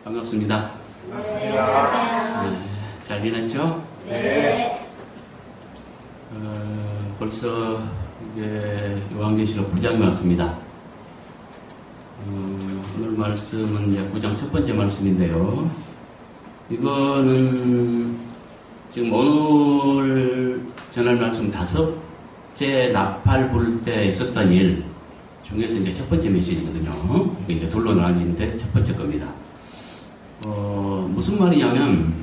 반갑습니다. 안녕하세요. 잘 지냈죠? 네. 벌써 이제 요한계시록 9장이 왔습니다. 오늘 말씀은 이제 9장 첫 번째 말씀인데요. 이거는 지금 오늘 전할 말씀 5째 나팔 불 때 있었던 일 중에서 이제 첫 번째 메시지거든요. 이게 이제 둘로 나눠지는데 첫 번째 겁니다. 무슨 말이냐면,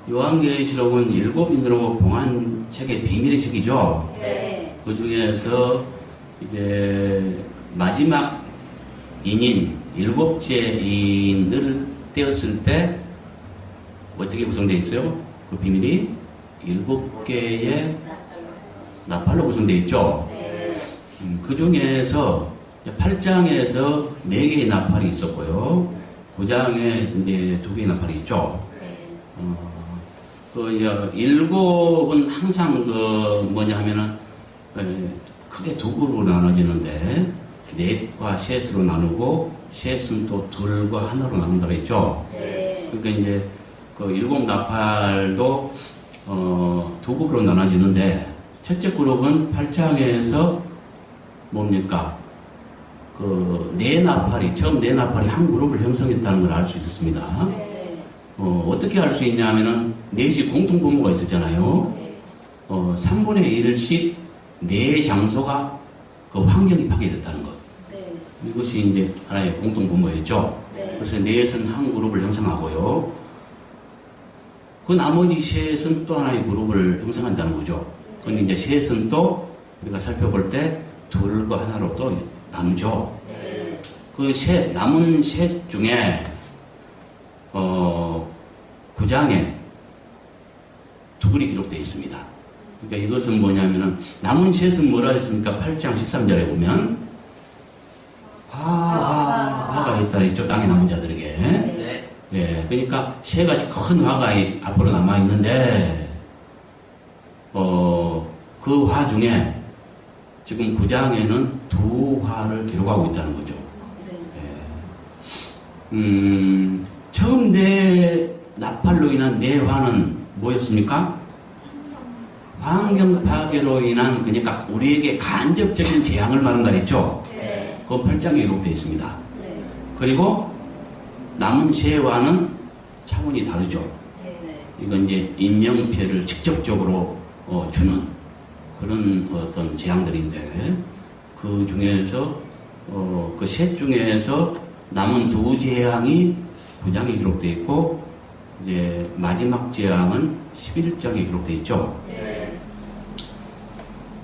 요한계시록은 7인으로 봉한 책의 비밀의 책이죠. 네. 그 중에서 이제 마지막 인인, 7째 인을 떼었을 때 어떻게 구성되어 있어요? 그 비밀이 7개의 나팔로 구성되어 있죠. 네. 그 중에서 8장에서 4개의 나팔이 있었고요. 9장에 이제 2개의 나팔이 있죠. 그 7은 항상 뭐냐 하면은 크게 2그룹으로 나눠지는데, 넷과 셋으로 나누고 셋은 또 둘과 하나로 나눈다고 했죠. 네. 그러니까 이제 그 7 나팔도 2그룹으로 나눠지는데, 첫째 그룹은 8장에서 뭡니까? 그 4나팔이, 처음 4나팔이 한 그룹을 형성했다는 걸 알 수 있었습니다. 네. 어떻게 알 수 있냐면은, 넷이 공통분모가 있었잖아요. 3분의 1씩 4장소가 그 환경이 파괴됐다는 것. 네. 이것이 이제 하나의 공통분모였죠. 네. 그래서 넷은 한 그룹을 형성하고요. 그 나머지 셋은 또 하나의 그룹을 형성한다는 거죠. 근데 이제 셋은 또 우리가 살펴볼 때 둘과 하나로 또 나누죠. 네. 그 남은 셋 중에 9장에 2글이 기록되어 있습니다. 그러니까 이것은 뭐냐면은, 남은 셋은 뭐라 했습니까? 8장 13절에 보면 화가 있다 했죠. 땅에 남은 자들에게. 네. 예, 그러니까 3가지 큰 화가 앞으로 남아 있는데, 그 화 중에 지금 9장에는 2화를 기록하고 있다는 거죠. 네. 처음 나팔로 인한 화는 뭐였습니까? 환경 파괴로 인한, 그러니까 우리에게 간접적인 재앙을 받는다 했죠. 네. 그 8장에 기록되어 있습니다. 네. 그리고 남은 화는 차원이 다르죠. 네. 이건 이제 인명피해를 직접적으로 주는 그런 어떤 재앙들인데, 그 중에서 그 셋 중에서 남은 2 재앙이 9장에 기록되어 있고, 이제 마지막 재앙은 11장에 기록되어 있죠. 네.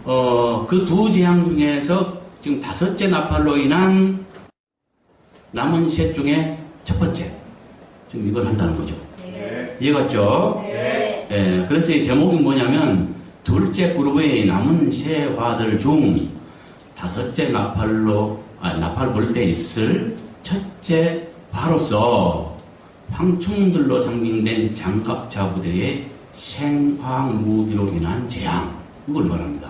그 2 재앙 중에서 지금 5째 나팔로 인한 남은 셋 중에 첫 번째, 지금 이걸 한다는 거죠. 네. 이해갔죠? 네. 예, 그래서 이 제목이 뭐냐면, 둘째 그룹의 남은 세 화들 중 5째 나팔 볼 때 있을 첫째 화로서 황충들로 상징된 장갑차 부대의 생황 무기로 인한 재앙, 이걸 말합니다.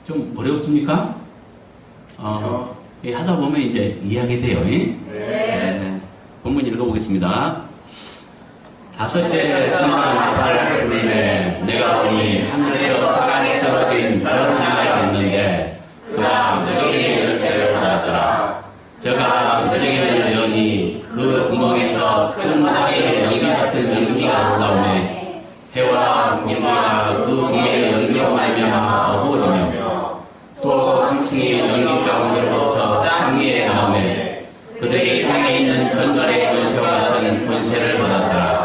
좀 어렵습니까? 하다 보면 이제 이해하게 돼요. 네. 본문 읽어보겠습니다. 5째 천사 나팔을 불매 내가 보니 하늘에서 사방에 떨어진 별 하나가 있는데, 그가 무적의 열쇠를 받았더라. 저가 무적의 열려니 그 구멍에서 큰 화의 연기 같은 연기가 올라오매, 해와 공기가 그 구멍의 연기로 말미암아 어두워지며, 또 함승이 연기 가운데로부터 땅 위에 나오매, 그들이 땅에 있는 전갈의 권세와 같은 권세를 받았더라.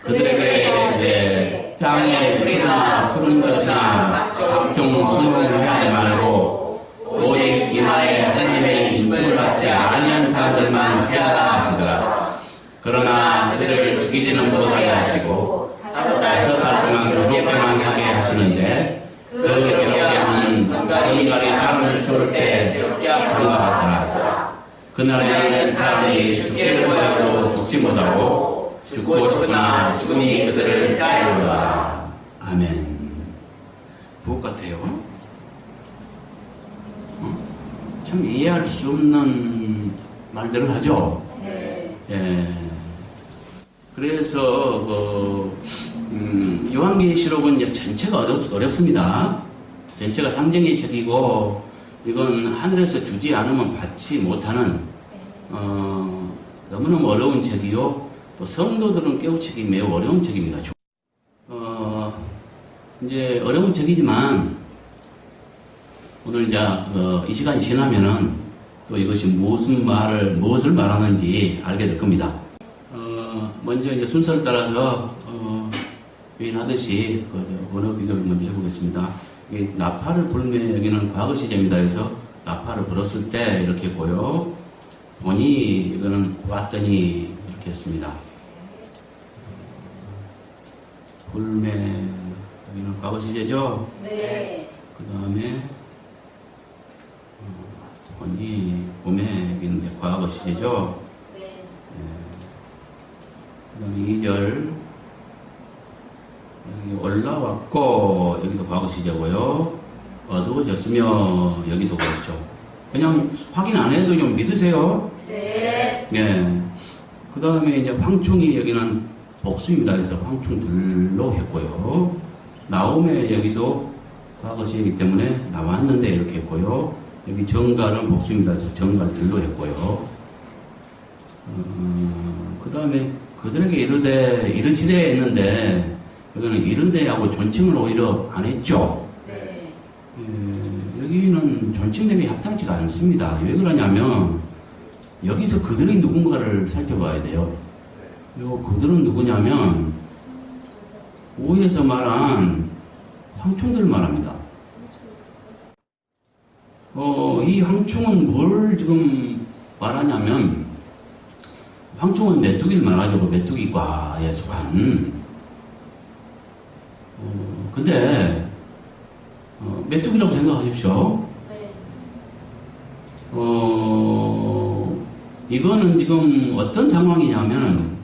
그들에게 이르시되, 땅에 풀이나 푸른 것이나 각종 수목을 하지 말고 오직 이마에 하나님의 인침을 받지 아니한 사람들만 해하라 하시더라. 그러나 그들을 죽이지는 못하게 하시고 5달 동안 괴롭게만 하게 하시는데, 그 괴롭게 하는 전갈이 사람을 쏠 때 그런가 같더라. 그날에는 사람이 죽기를 바라도 죽지 못하고 죽고 싶으나 죽음이 그들을 따르리라. 아멘. 무엇 같아요? 참 이해할 수 없는 말들을 하죠. 네. 예. 그래서 요한계시록은 이제 전체가 어렵습니다. 전체가 상징의 책이고 이건 하늘에서 주지 않으면 받지 못하는 너무너무 어려운 책이요. 또 성도들은 깨우치기 매우 어려운 책입니다. 이제 어려운 책이지만 오늘 이제 이 시간이 지나면은 또 이것이 무엇을 말하는지 알게 될 겁니다. 먼저 이제 순서를 따라서 유인하듯이 언어 비교를 먼저 해보겠습니다. 나팔을 불매 여기는 과거 시제입니다. 그래서 나팔을 불었을 때 이렇게 했고요. 보니 이거는 왔더니 이렇게 했습니다. 불매 여기는 과거 시제죠. 네. 그 다음에 보니 봄에 여기는 과거 시제죠. 네. 그 다음에 2절 여기 올라왔고 여기도 과거 시제고요. 어두워졌으며 여기도 그렇죠. 그냥 확인 안 해도 좀 믿으세요. 네. 예. 그 다음에 이제 황충이 여기는 복수입니다. 그래서 황충들로 했고요. 나옴에 여기도 과거 시제이기 때문에 나왔는데 이렇게 했고요. 여기 정갈은 복수입니다. 그래서 정갈들로 했고요. 그 다음에 그들에게 이르시되 했는데 여기는 이르되하고 존칭을 오히려 안 했죠. 네. 여기는 존칭됨이 합당치가 않습니다. 왜 그러냐면 여기서 그들이 누군가를 살펴봐야 돼요. 그리고 그들은 누구냐면 5에서 말한 황충들을 말합니다. 이 황충은 뭘 지금 말하냐면 황충은 메뚜기를 말하죠. 그 메뚜기과에 속한 근데 메뚜기라고 생각하십시오. 네. 이거는 지금 어떤 상황이냐면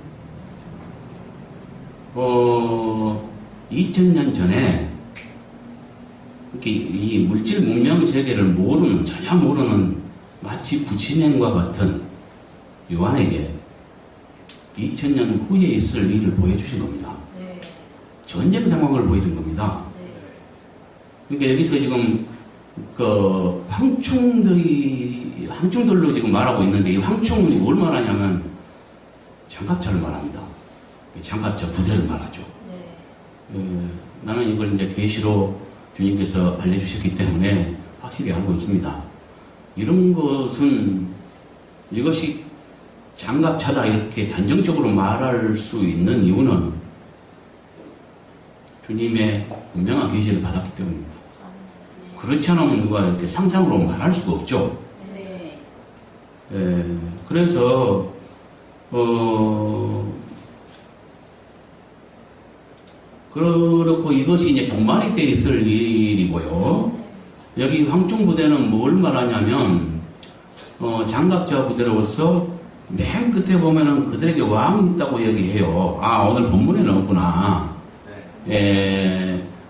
2000년 전에 이렇게 이 물질 문명 세계를 전혀 모르는 마치 부친행과 같은 요한에게 2000년 후에 있을 일을 보여주신 겁니다. 네. 전쟁 상황을 보여준 겁니다. 네. 그러니까 여기서 지금 그 황충들로 지금 말하고 있는데 이 황충은 뭘 말하냐면 장갑차를 말합니다. 장갑차 부대를 말하죠. 네. 나는 이걸 이제 계시로 주님께서 알려주셨기 때문에 확실히 알고 있습니다. 이런 것은 이것이 장갑차다 이렇게 단정적으로 말할 수 있는 이유는 주님의 분명한 계시를 받았기 때문입니다. 그렇지 않으면 누가 이렇게 상상으로 말할 수가 없죠. 네. 그래서 그렇고 이것이 이제 종말이 때 있을 일이고요. 여기 황충 부대는 뭘 말하냐면 장갑차 부대로서 맨 끝에 보면은 그들에게 왕이 있다고 얘기해요. 아, 오늘 본문에 넣었구나.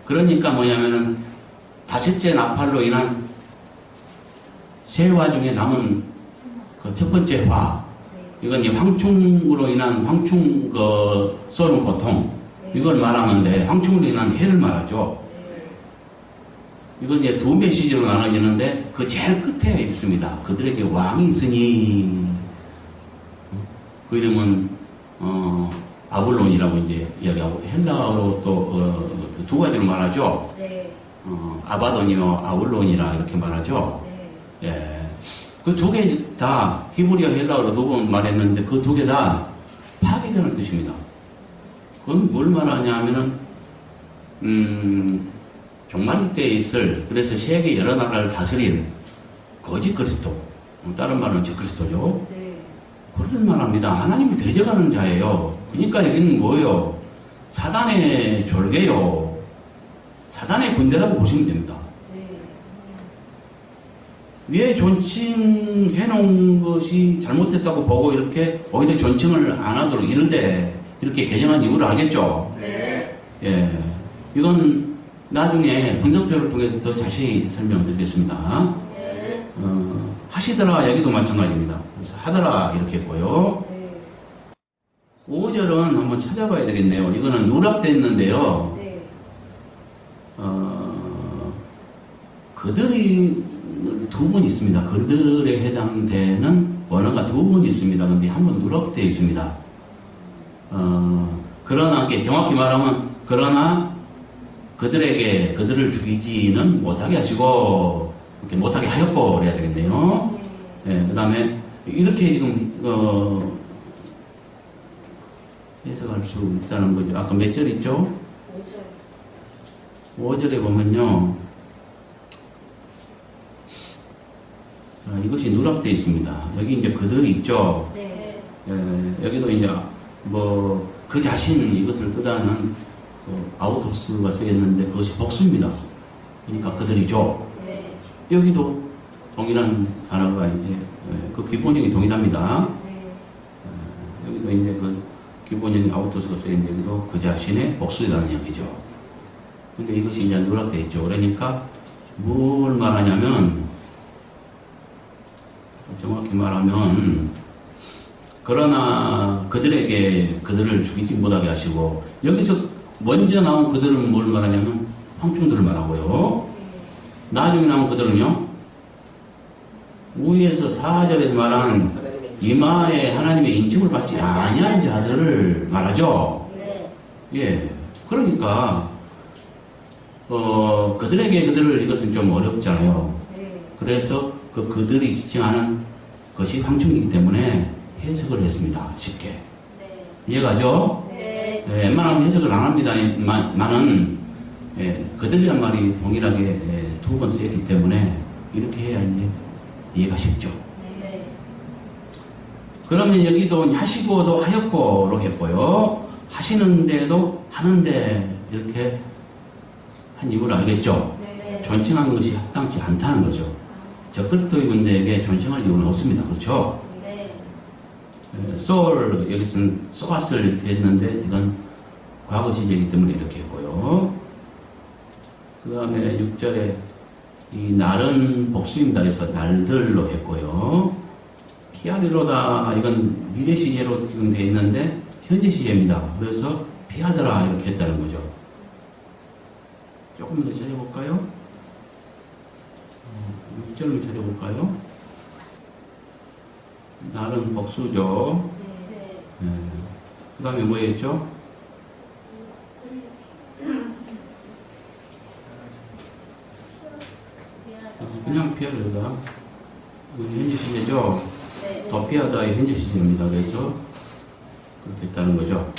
그러니까 뭐냐면은 다섯째 나팔로 인한 세 화 중에 남은 그 첫 번째 화. 이건 이제 황충으로 인한 쏘는 고통. 이걸 말하는데 황충으로 인한 해를 말하죠. 이건 이제 두 메시지로 나눠지는데 그 제일 끝에 있습니다. 그들에게 왕이 있으니 그 이름은 바블론이라고 이제 이야기하고 헬라어로 또 두 가지로 말하죠. 네. 아바돈이요 아울론이라 이렇게 말하죠. 네. 예. 그 두 개 다 히브리어 헬라어로 두 번 말했는데 그 두 개 다 파괴자는 뜻입니다. 그건 뭘 말하냐 하면은 종말 때 있을 그래서 세계 여러 나라를 다스린 거짓 그리스도 다른 말은 적그리스도죠. 네. 그럴 말합니다. 하나님을 대적하는 자예요. 그러니까 여기는 뭐예요? 사단의 졸개요. 사단의 군대라고 보시면 됩니다. 네. 왜 존칭해 놓은 것이 잘못됐다고 보고 이렇게 오히려 존칭을 안 하도록 이런데 이렇게 개정한 이유를 알겠죠? 네. 예. 이건 나중에 분석표를 통해서 더 자세히 설명을 드리겠습니다. 네. 하시더라 여기도 마찬가지입니다. 그래서 하더라 이렇게 했고요. 네. 5절은 한번 찾아봐야 되겠네요. 이거는 누락되어 있는데요. 네. 그들이 두 번 있습니다. 그들에 해당되는 원어가 두 번 있습니다. 근데 한 번 누락되어 있습니다. 그러나 정확히 말하면 그러나 그들에게 그들을 죽이지는 못하게 하시고 이렇게 못하게 하였고 그래야 되겠네요. 네, 그 다음에 이렇게 지금 해석할 수 있다는 거죠. 아까 몇 절 있죠? 5절. 5절에 보면요. 자, 이것이 누락되어 있습니다. 여기 이제 그들이 있죠. 네. 여기도 이제 그 자신 이것을 뜻하는 그 아우토스가 쓰였는데 그것이 복수입니다. 그러니까 그들이죠. 네. 여기도 동일한 단어가 이제 그 기본형이 동일합니다. 네. 여기도 이제 그 기본형이 아우토스가 쓰였는데 여기도 그 자신의 복수라는 얘기죠. 근데 이것이 이제 누락되어 있죠. 그러니까 뭘 말하냐면 정확히 말하면 그러나 그들에게 그들을 죽이지 못하게 하시고 여기서 먼저 나온 그들은 뭘 말하냐면 황충들을 말하고요. 나중에 나온 그들은요. 위에서 4절에 말한 이마에 하나님의 인침을 받지 아니한 자들을 말하죠. 네. 예. 그러니까 그들에게 그들을 이것은 좀 어렵잖아요. 네. 그래서 그들이 지칭하는 것이 황충이기 때문에 해석을 했습니다. 쉽게. 네. 이해가죠? 네. 웬만하면 해석을 안 합니다. 많은 그들이란 말이 동일하게 두 번 쓰였기 때문에 이렇게 해야 이제 이해가 쉽죠. 네. 그러면 여기도 하시고도 하였고로 했고요. 하시는데도 하는데 이렇게 한 이유를 알겠죠? 네. 존칭한 것이 합당치 않다는 거죠. 저 그리스도의 군대에게 존칭할 이유는 없습니다. 그렇죠? 네. 소울 여기서는 쏘았을 이렇게 했는데 이건 과거 시제이기 때문에 이렇게 했고요. 그 다음에 6절에 이 날은 복수입니다. 그래서 날들로 했고요. 피하리로다 이건 미래 시제로 지금 되어 있는데 현재 시제입니다. 그래서 피하더라 이렇게 했다는 거죠. 조금 더 찾아볼까요? 6절을 찾아볼까요? 날은 복수죠. 네. 그 다음에 뭐였죠? 그냥 피하려다. 현재 시제죠? 네. 더 피하다의 현재 시제입니다. 그래서 그렇게 했다는 거죠.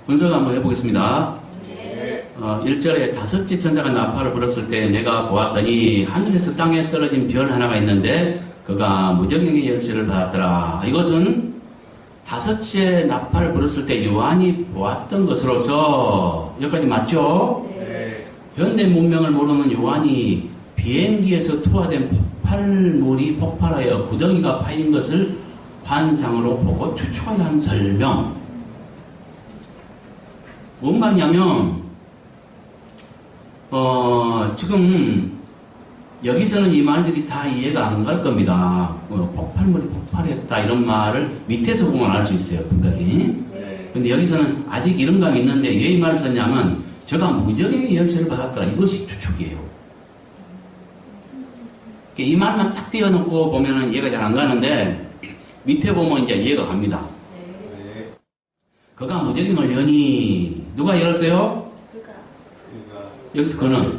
분석 한번 해보겠습니다. 네. 1절에 다섯째 천사가 나팔을 불었을 때 내가 보았더니 하늘에서 땅에 떨어진 별 하나가 있는데 그가 무적행의 열쇠를 받았더라. 이것은 다섯째 나팔을 불었을 때 요한이 보았던 것으로서 여기까지 맞죠? 네. 현대 문명을 모르는 요한이 비행기에서 투하된 폭발물이 폭발하여 구덩이가 파인 것을 환상으로 보고 추측하여 한 설명. 뭔 말이냐면 지금 여기서는 이 말들이 다 이해가 안 갈 겁니다. 폭발물이 폭발했다 이런 말을 밑에서 보면 알 수 있어요. 분명히. 네. 근데 여기서는 아직 이런 감이 있는데 왜 이 말을 썼냐면 저가 무적행의 열쇠를 받았더라. 이것이 추측이에요. 이 말만 딱 띄워놓고 보면은 이해가 잘 안 가는데 밑에 보면 이제 이해가 갑니다. 네. 그가 무적행을 여니 누가 열었어요? 그가. 여기서 그는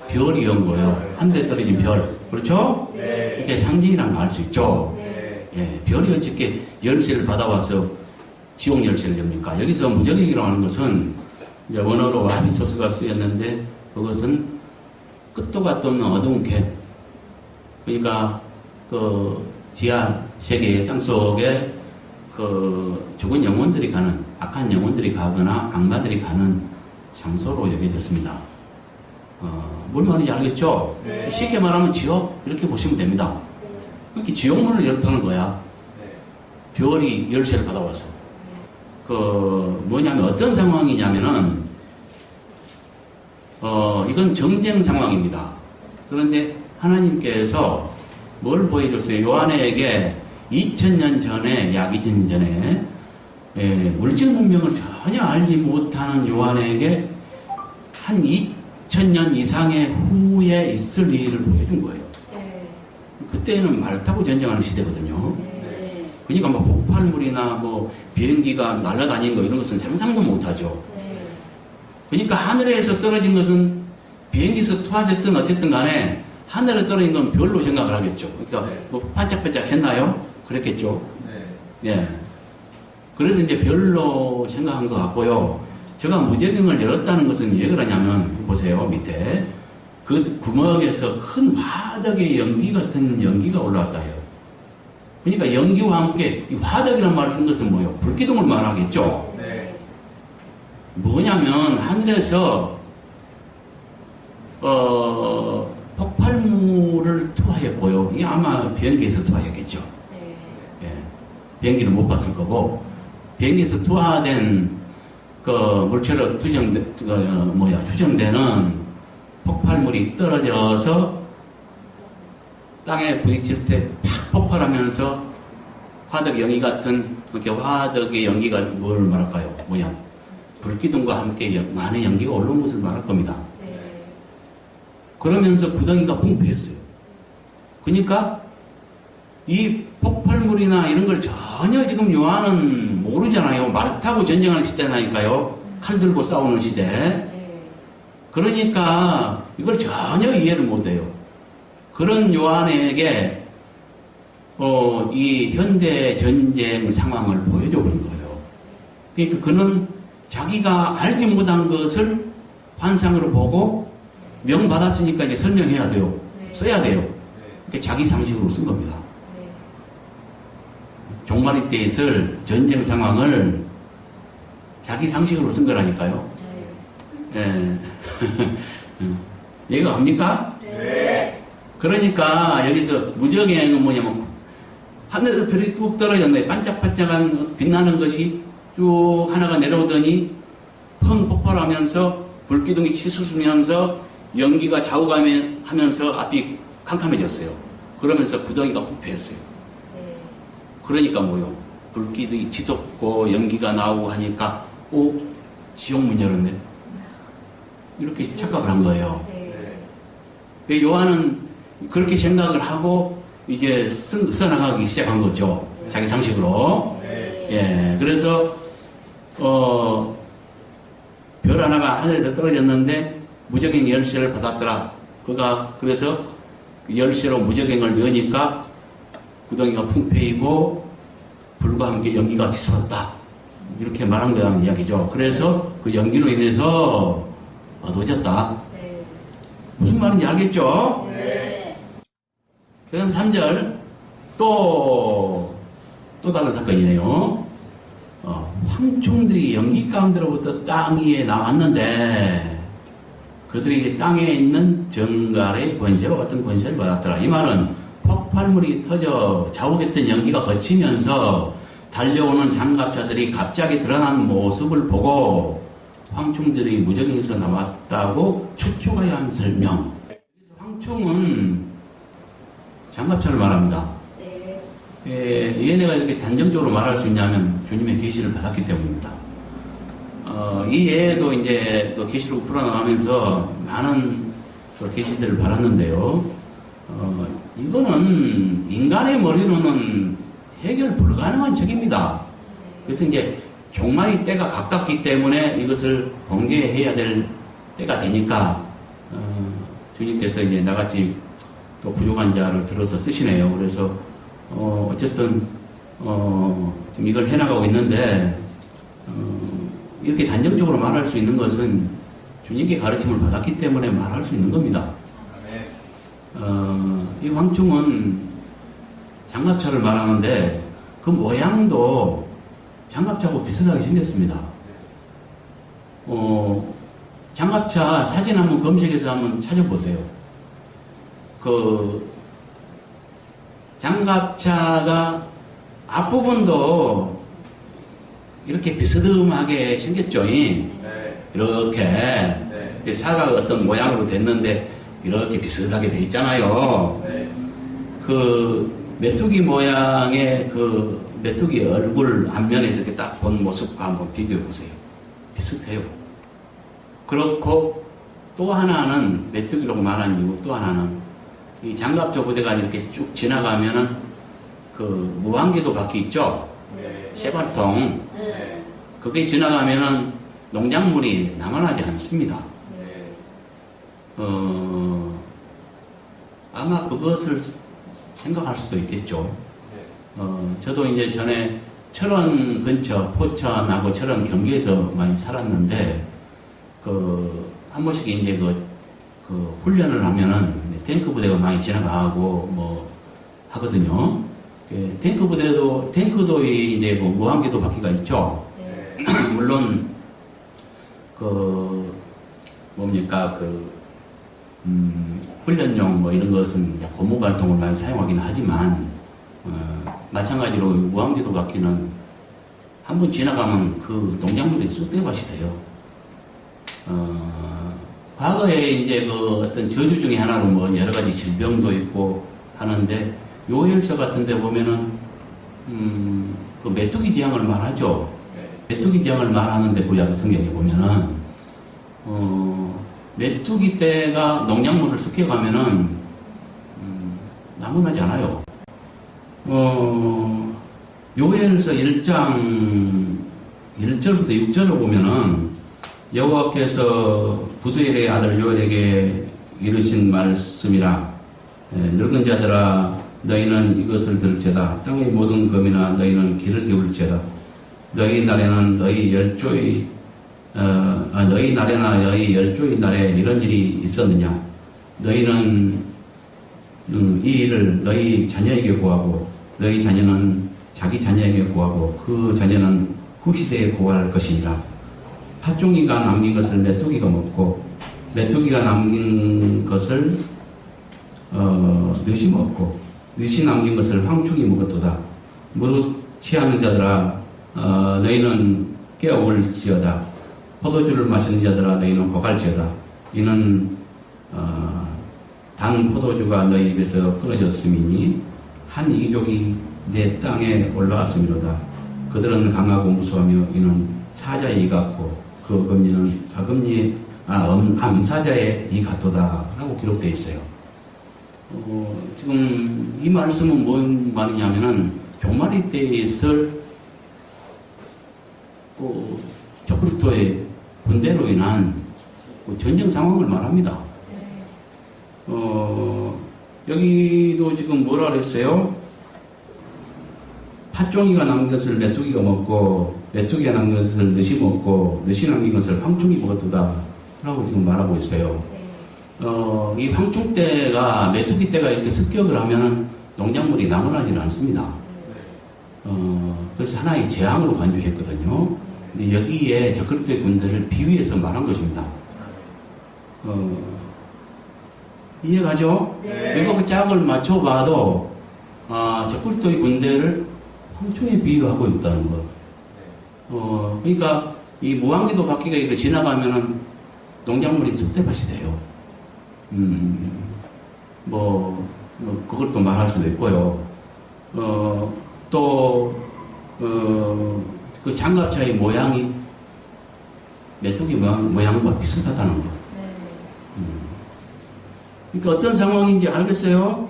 별이 연 거예요. 하늘에 떨어진 별. 그렇죠? 네. 이렇게 상징이라는 걸 알 수 있죠. 네. 예, 별이 어떻게 열쇠를 받아와서 지옥 열쇠를 엽니까? 여기서 무적행이라고 하는 것은 이제 원어로 아비소스가 쓰였는데 그것은 끝도 갓도 없는 어두운 개. 그러니까 그 지하 세계의 땅 속에 그 죽은 영혼들이 가는 악한 영혼들이 가거나 악마들이 가는 장소로 여겨졌습니다. 뭘 말인지 알겠죠? 네. 쉽게 말하면 지옥 이렇게 보시면 됩니다. 이렇게 지옥문을 열었다는 거야. 별이 열쇠를 받아와서. 뭐냐면 어떤 상황이냐면은 이건 정쟁 상황입니다. 그런데 하나님께서 뭘 보여줬어요? 요한에게 2000년 전에, 약 2000년 전에 물질 문명을 전혀 알지 못하는 요한에게 한 2000년 이상의 후에 있을 일을 보여준 거예요. 네. 그때는 말 타고 전쟁하는 시대거든요. 네. 그러니까 뭐 폭발물이나 뭐 비행기가 날아다니는 거 이런 것은 상상도 못하죠. 네. 그러니까 하늘에서 떨어진 것은 비행기에서 투하됐든 어쨌든 간에 하늘에 떨어진 건 별로 생각을 하겠죠. 그러니까 뭐 반짝반짝 했나요? 그랬겠죠. 예. 그래서 이제 별로 생각한 것 같고요. 제가 무적행을 열었다는 것은 왜 그러냐면, 보세요, 밑에. 그 구멍에서 큰 화덕의 연기 같은 연기가 올라왔다 해요. 그러니까 연기와 함께, 이 화덕이라는 말을 쓴 것은 뭐예요? 불기둥을 말하겠죠. 네. 뭐냐면, 하늘에서, 폭발물을 투하했고요. 이게 아마 비행기에서 투하했겠죠. 네. 예. 비행기는 못 봤을 거고, 비행기에서 투하된 그 물체로 추정되는 폭발물이 떨어져서 땅에 부딪힐 때 팍 폭발하면서 화덕 연기 같은, 이렇게 화덕의 연기가 뭘 말할까요? 뭐냐? 불기둥과 함께 많은 연기가 올라온 것을 말할 겁니다. 네. 그러면서 구덩이가 붕괴했어요. 그러니까 이 폭발물이나 이런 걸 전혀 지금 요한은 모르잖아요. 말 타고 전쟁하는 시대라니까요. 칼 들고 싸우는 시대. 네. 그러니까 이걸 전혀 이해를 못해요. 그런 요한에게 이 현대 전쟁 상황을 보여줘 버린 거예요. 그러니까 그는 자기가 알지 못한 것을 환상으로 보고 명 받았으니까 이제 설명해야 돼요. 네. 써야 돼요. 그러니까 자기 상식으로 쓴 겁니다. 네. 종말이 때 있을 전쟁 상황을 자기 상식으로 쓴 거라니까요. 네. 예. 이해가 갑니까? 네. 그러니까 여기서 무적행은 뭐냐면 하늘에서 별이 뚝 떨어졌는데 반짝반짝한 빛나는 것이 쭉 하나가 내려오더니 펑 폭발하면서 불기둥이 치솟으면서 연기가 좌우가면서 앞이 캄캄해졌어요. 그러면서 구덩이가 부패했어요. 네. 그러니까 뭐요? 불기둥이 치솟고 연기가 나오고 하니까 지옥 문 열었네. 이렇게 착각을 한 거예요. 네. 요한은 그렇게 생각을 하고 이제 써나가기 시작한 거죠. 자기 상식으로. 네. 예. 그래서 별 하나가 하늘에서 떨어졌는데 무적행 열쇠를 받았더라. 그래서 열쇠로 무적행을 넣으니까 구덩이가 풍패이고 불과 함께 연기가 치솟았다. 이렇게 말한 거라는 이야기죠. 그래서 그 연기로 인해서 어두워졌다. 네. 무슨 말인지 알겠죠? 네. 그 다음 3절 또 다른 사건이네요. 황충들이 연기 가운데로부터 땅 위에 나왔는데 그들이 땅에 있는 정갈의 권세와 같은 권세를 받았더라. 이 말은 폭발물이 터져 자욱했던 연기가 거치면서 달려오는 장갑차들이 갑자기 드러난 모습을 보고 황충들이 무적행에서 나왔다고 추측해야 한 설명. 황충은 장갑차를 말합니다. 네. 얘네가 이렇게 단정적으로 말할 수 있냐면 주님의 계시를 받았기 때문입니다. 이 예에도 이제 또 계시로 풀어나가면서 많은 계시들을 받았는데요. 이거는 인간의 머리로는 해결 불가능한 책입니다. 그래서 이제 종말의 때가 가깝기 때문에 이것을 공개해야 될 때가 되니까 주님께서 이제 나같이 또 부족한 자를 들어서 쓰시네요. 그래서 어쨌든 지금 이걸 해나가고 있는데 이렇게 단정적으로 말할 수 있는 것은 주님께 가르침을 받았기 때문에 말할 수 있는 겁니다. 이 황충은 장갑차를 말하는데 그 모양도 장갑차하고 비슷하게 생겼습니다. 장갑차 사진 한번 검색해서 한번 찾아보세요. 그 장갑차가 앞부분도 이렇게 비스듬하게 생겼죠. 이렇게 사각 어떤 모양으로 됐는데 이렇게 비슷하게 돼 있잖아요. 그 메뚜기 모양의 그 메뚜기 얼굴 앞면에서 이렇게 딱 본 모습과 한번 비교해 보세요. 비슷해요. 그렇고 또 하나는 메뚜기라고 말한 이유 또 하나는 이 장갑차 부대가 이렇게 쭉 지나가면은 그 무한궤도 바퀴 있죠? 쇠발통. 그게 지나가면은 농작물이 남아나지 않습니다. 아마 그것을 생각할 수도 있겠죠. 저도 이제 전에 철원 근처, 포천하고 철원 경계에서 많이 살았는데, 한 번씩 이제 그 훈련을 하면은 탱크 부대가 많이 지나가고 뭐 하거든요. 탱크도 이제 뭐 무한궤도 바퀴가 있죠. 물론, 훈련용 뭐 이런 것은 고무발통을 많이 사용하긴 하지만, 마찬가지로 무한궤도 바퀴는 한번 지나가면 그 농작물이 쑥대밭이 돼요. 과거에 이제 그 어떤 저주 중에 하나로 뭐 여러 가지 질병도 있고 하는데, 요엘서 같은 데 보면은, 그 메뚜기 지향을 말하죠. 메뚜기 지향을 말하는데 구약 성경에 보면은, 메뚜기 떼가 농작물을 습격하면은, 나무나지 않아요. 요엘서 1장 1절부터 6절을 보면은, 여호와께서 부두엘의 아들 요엘에게 이르신 말씀이라. 늙은 자들아 너희는 이것을 들을지어다. 땅의 모든 검이나 너희는 귀를 기울지어다. 너희 날에나 너희 열조의 날에 이런 일이 있었느냐. 너희는 이 일을 너희 자녀에게 고하고 너희 자녀는 자기 자녀에게 고하고 그 자녀는 후시대에 고할 것이니라. 팥종이가 남긴 것을 메뚜기가 먹고 메뚜기가 남긴 것을 늑이 먹고 늑이 남긴 것을 황충이 먹었도다. 무릇 취하는 자들아 너희는 깨어올지어다. 포도주를 마시는 자들아 너희는 고갈지어다. 이는 단 포도주가 너희 입에서 끊어졌음이니 한 이족이 내 땅에 올라왔음이로다. 그들은 강하고 무수하며 이는 사자의 이 같고 그 금리는 암사자의 이 같도다 라고 기록되어 있어요. 지금 이 말씀은 뭔 말이냐면은 종말의 때에 있을 적그리스도의 군대로 인한 전쟁 상황을 말합니다. 여기도 지금 뭐라 그랬어요? 팥종이가 남긴 것을 메뚜기가 먹고 메뚜기가 남긴 것을 늑이 먹고 늑이 남긴 것을 황충이 먹었도다 라고 지금 말하고 있어요. 이 황충떼가 메뚜기 떼가 이렇게 습격을 하면은 농작물이 나무라지를 않습니다. 그래서 하나의 재앙으로 간주했거든요. 근데 여기에 적그리스도의 군대를 비유해서 말한 것입니다. 이해가죠? 네. 이거 그 짝을 맞춰봐도 적그리스도의 군대를 황충에 비유하고 있다는 것. 그러니까 이 무한궤도 바퀴가 이렇게 지나가면은 농작물이 쑥대밭이 돼요. 그것도 말할 수도 있고요. 그 장갑차의 모양이 메뚜기 모양과 비슷하다는 거. 그러니까 어떤 상황인지 알겠어요?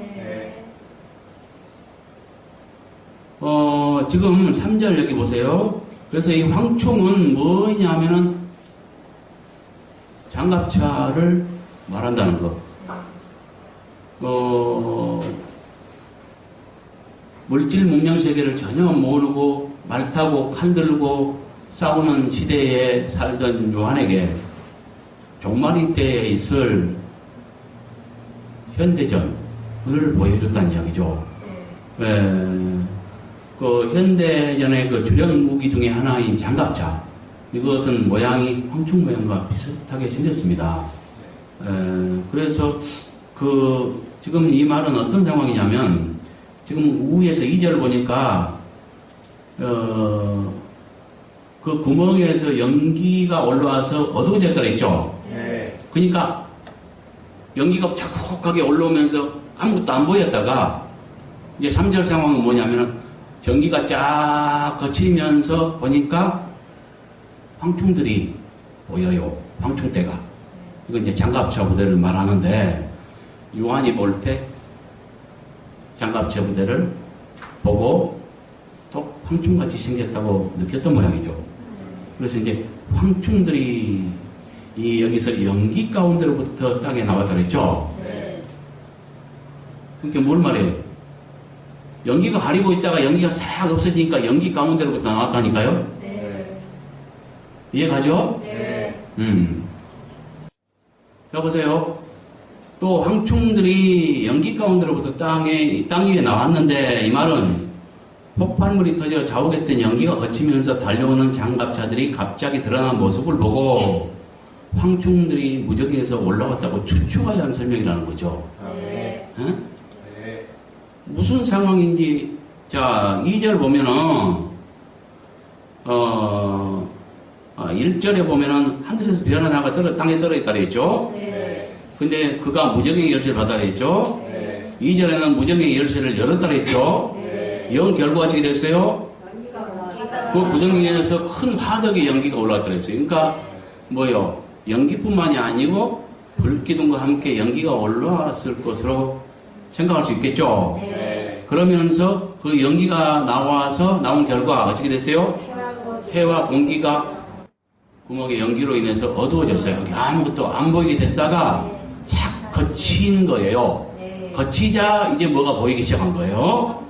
지금 3절 여기 보세요. 그래서 이 황충은 뭐냐면은 장갑차를 말한다는 거. 물질 문명 세계를 전혀 모르고 말 타고 칼 들고 싸우는 시대에 살던 요한에게 종말의 때에 있을 현대전을 보여줬다는 이야기죠. 그 현대전의 그 주력 무기 중에 하나인 장갑차, 이것은 모양이 황충 모양과 비슷하게 생겼습니다. 그래서 지금 이 말은 어떤 상황이냐면, 지금 위에서 2절 보니까 그 구멍에서 연기가 올라와서 어두워졌다 그랬죠. 그러니까 연기가 자국하게 올라오면서 아무것도 안 보였다가 이제 3절 상황은 뭐냐면은 전기가 쫙 거치면서 보니까 황충들이 보여요. 황충대가. 이건 이제 장갑차 부대를 말하는데 요한이 볼 때 장갑차 부대를 보고 또 황충같이 생겼다고 느꼈던 모양이죠. 그래서 이제 황충들이 이 여기서 연기 가운데로부터 땅에 나왔다 그랬죠? 네. 그러니까 뭘 말해요? 연기가 가리고 있다가 연기가 싹 없어지니까 연기 가운데로부터 나왔다니까요? 네. 이해가죠? 네. 자, 보세요. 또 황충들이 연기 가운데로부터 땅 위에 나왔는데 이 말은 폭발물이 터져 자욱했던 연기가 거치면서 달려오는 장갑차들이 갑자기 드러난 모습을 보고 황충들이 무적에서 올라왔다고 추측하여 한 설명이라는 거죠. 네. 응? 무슨 상황인지, 자, 2절 보면은, 1절에 보면은 하늘에서 별 하나가 땅에 떨어졌다 그랬죠? 네. 근데 그가 무적의 열쇠를 받아 그랬죠? 네. 2절에는 무적의 열쇠를 열었다 그랬죠? 네. 영 결과가 어떻게 됐어요? 연기가 올라왔어요. 그 구덩이에서 큰 화덕의 연기가 올라왔다 그랬어요. 그러니까 뭐요? 연기뿐만이 아니고 불기둥과 함께 연기가 올라왔을 것으로 생각할 수 있겠죠? 네. 그러면서 그 연기가 나와서 나온 결과 어떻게 됐어요? 해와 공기가 구멍의 연기로 인해서 어두워졌어요. 아무것도 안 보이게 됐다가 싹 거친 거예요. 네. 거치자 이제 뭐가 보이기 시작한 거예요?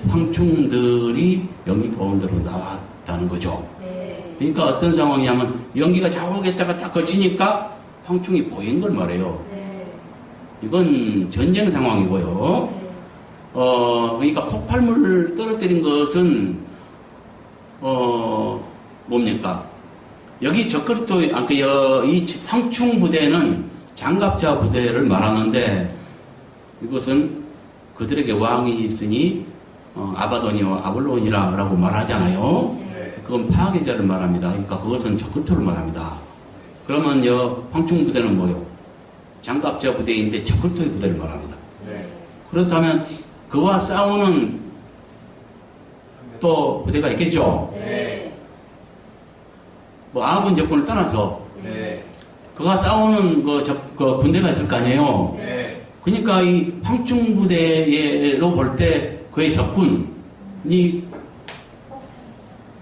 황충들이 연기 가운데로 나왔다는 거죠. 네. 그러니까 어떤 상황이냐면 연기가 자욱했다가 딱 거치니까 황충이 보인 걸 말해요. 네. 이건 전쟁 상황이고요. 네. 그러니까 폭발물을 떨어뜨린 것은 뭡니까? 여기 적그리스도 이 황충 부대는 장갑차 부대를 말하는데 이것은 그들에게 왕이 있으니 아바돈이와 아볼론이라고 말하잖아요. 네. 그건 파괴자를 말합니다. 그러니까 그것은 적그리스도를 말합니다. 그러면 황충 부대는 뭐요? 장갑차 부대인데 적그리스도의 부대를 말합니다. 네. 그렇다면 그와 싸우는 또 부대가 있겠죠. 네. 뭐 아군 적군을 떠나서 네. 그가 싸우는 그 군대가 있을 거 아니에요. 네. 그러니까 이 황충 부대로 볼 때 그의 적군이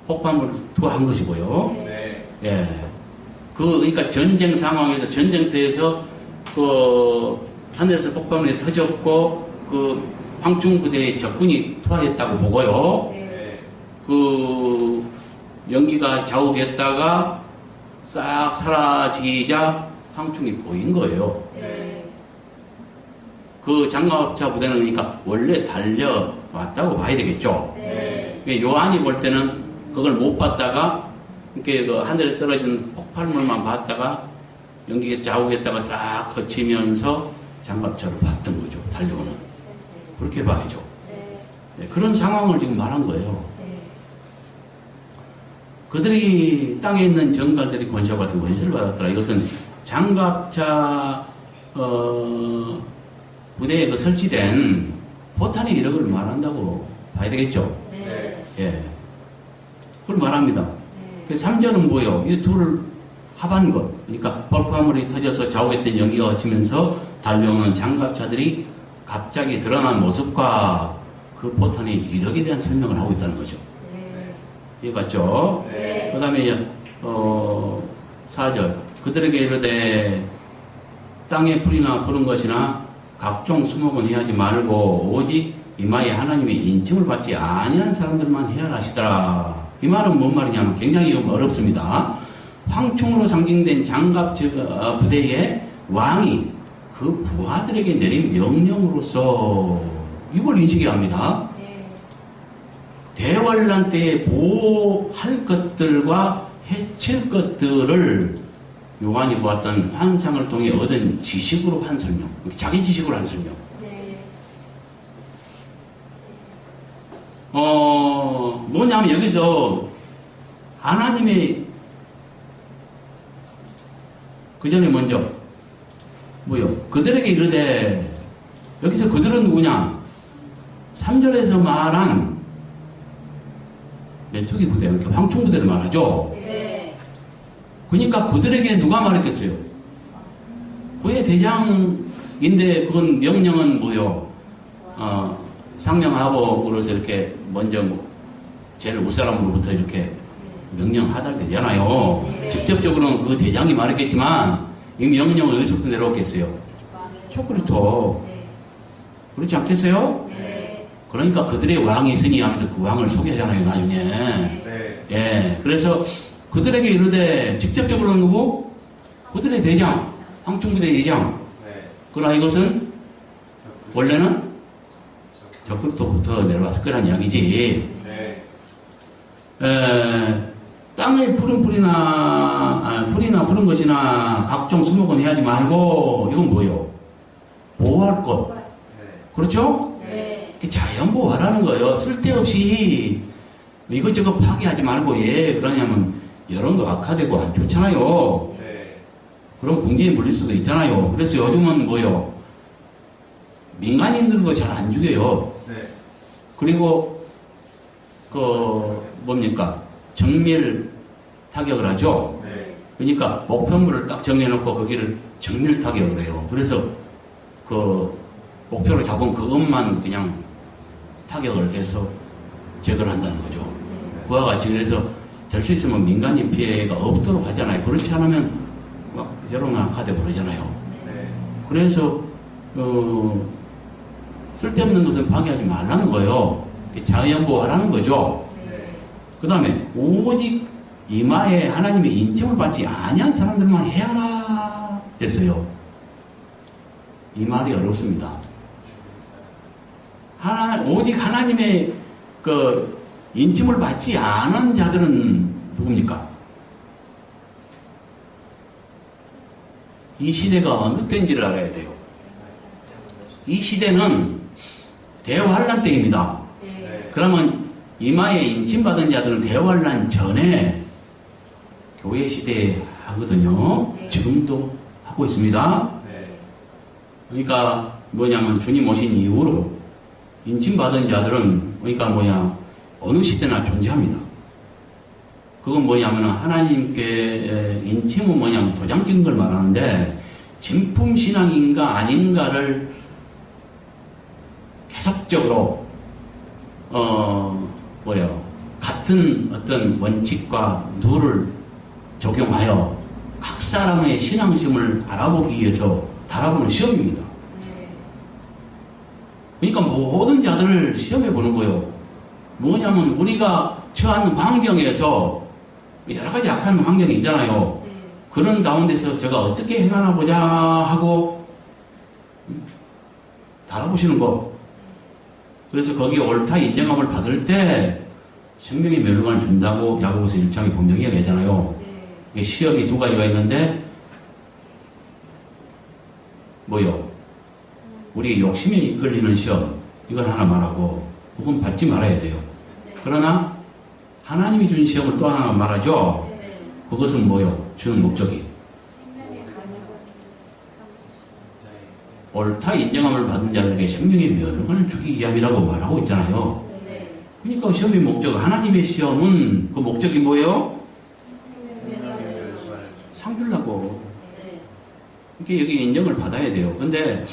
폭발물을 투하한 것이고요. 네. 예. 그러니까 전쟁 상황에서 전쟁터에서 하늘에서 폭발물이 터졌고 그 황충 부대의 적군이 투하했다고 보고요. 네. 그 연기가 자욱했다가 싹 사라지자 황충이 보인 거예요. 네. 그 장갑차 부대는 그러니까 원래 달려왔다고 봐야 되겠죠. 네. 요한이 볼 때는 그걸 못 봤다가 이렇게 그 하늘에 떨어진 폭발물만 봤다가 연기가 자욱했다가 싹 거치면서 장갑차를 봤던 거죠. 달려오는. 그렇게 봐야죠. 네. 네, 그런 상황을 지금 말한 거예요. 네. 그들이 땅에 있는 정갈들이 권세와 같은 권세를 받았더라. 이것은 장갑차 부대에 그 설치된 포탄의 이력을 말한다고 봐야 되겠죠. 네. 예, 그걸 말합니다. 네. 그 3절은 뭐예요? 이 둘을 합한 것. 그러니까 폭발물이 터져서 자욱했던 연기가 거치면서 달려오는 장갑차들이 갑자기 드러난 모습과 그 포탄의 이력에 대한 설명을 하고 있다는 거죠. 네. 이해갔죠? 네. 그 다음에 4절 그들에게 이르되 땅에 풀이나 푸른 것이나 각종 수목은 해하지 말고 오직 이마에 하나님의 인침을 받지 아니한 사람들만 해야 하시더라. 이 말은 뭔 말이냐면 굉장히 어렵습니다. 황충으로 상징된 장갑 부대의 왕이 그 부하들에게 내린 명령으로서 이걸 인식해야 합니다. 네. 대환란 때에 보호할 것들과 해칠 것들을 요한이 보았던 환상을 통해 얻은 지식으로 한 설명, 자기 지식으로 한 설명. 네. 뭐냐면 여기서 하나님의 그 전에 먼저 뭐요? 그 그들에게 이르되, 여기서 그들은 누구냐? 3절에서 말한 메뚜기 부대, 이렇게 황충 부대를 말하죠. 네. 그러니까 그들에게 누가 말했겠어요? 그의 대장인데 그건 명령은 뭐요? 상명하복으로서 이렇게 먼저 제일 윗사람으로부터 이렇게 명령하달되잖아요. 네. 직접적으로는 그 대장이 말했겠지만 이 명령을 어디서부터 내려왔겠어요? 초크리토. 네. 그렇지 않겠어요? 네. 그러니까 그들의 왕이 있으니 하면서 그 왕을 소개하잖아요, 나중에. 네. 예, 그래서 그들에게 이르되, 직접적으로 누구? 그들의 대장, 황충부대 대장. 네. 그러나 이것은 원래는 저크리토부터 내려왔을 거란 이야기지. 네. 땅의 푸른 풀이나 푸른 것이나 각종 수목은 해하지 말고, 이건 뭐예요? 보호할 것. 네. 그렇죠? 네. 자연 보호하라는 거예요. 쓸데없이 이것저것 파괴하지 말고, 왜 그러냐면 여론도 악화되고 안 좋잖아요. 네. 그럼 궁지에 물릴 수도 있잖아요. 그래서 요즘은 뭐요? 민간인들도 잘 안 죽여요. 네. 그리고 뭡니까? 정밀 타격을 하죠. 네. 그러니까 목표물을 딱 정해놓고 거기를 정밀 타격을 해요. 그래서 그 목표를 잡은 그것만 그냥 타격을 해서 제거를 한다는 거죠. 그와 같이 그래서 될 수 있으면 민간인 피해가 없도록 하잖아요. 그렇지 않으면 막 여론 악화되고 그러잖아요. 네. 그래서 쓸데없는 것을 파괴하지 말라는 거예요. 자연보호하라는 거죠. 네. 그 다음에 오직 이마에 하나님의 인정을 받지 아니한 사람들만 해야라 했어요. 이 말이 어렵습니다. 오직 하나님의 그 인침을 받지 않은 자들은 누굽니까? 이 시대가 어느 때인지를 알아야 돼요. 이 시대는 대환란 때입니다. 네. 그러면 이마에 인침받은 자들은 대환란 전에 교회 시대에 하거든요. 네. 지금도 하고 있습니다. 네. 그러니까 뭐냐면 주님 오신 이후로 인침받은 자들은 그러니까 어느 시대나 존재합니다. 그건 뭐냐면 하나님께 인침은 뭐냐면 도장 찍은 걸 말하는데 진품신앙인가 아닌가를 계속적으로 같은 어떤 원칙과 룰을 적용하여 각 사람의 신앙심을 알아보기 위해서 달아보는 시험입니다. 네. 그러니까 모든 자들을 시험해 보는 거예요. 뭐냐면 우리가 처한 환경에서 여러 가지 악한 환경이 있잖아요. 네. 그런 가운데서 제가 어떻게 행하나 보자 하고 달아보시는 거. 그래서 거기에 옳다 인정함을 받을 때 생명의 멸망을 준다고 야고보서 1장에 분명히 얘기하잖아요. 네. 이게 시험이 두 가지가 있는데 뭐요? 우리 욕심에 이끌리는 시험 이건 하나 말하고 그건 받지 말아야 돼요. 네. 그러나 하나님이 준 시험을 또 하나 말하죠. 네. 그것은 뭐요? 주는 목적이 옳다 인정함을 받은 자들에게 생명의 면허를 주기 위함이라고 말하고 있잖아요. 네. 그러니까 시험의 목적, 하나님의 시험은 그 목적이 뭐예요? 상 주려고. 네. 이렇게 여기 인정을 받아야 돼요. 근데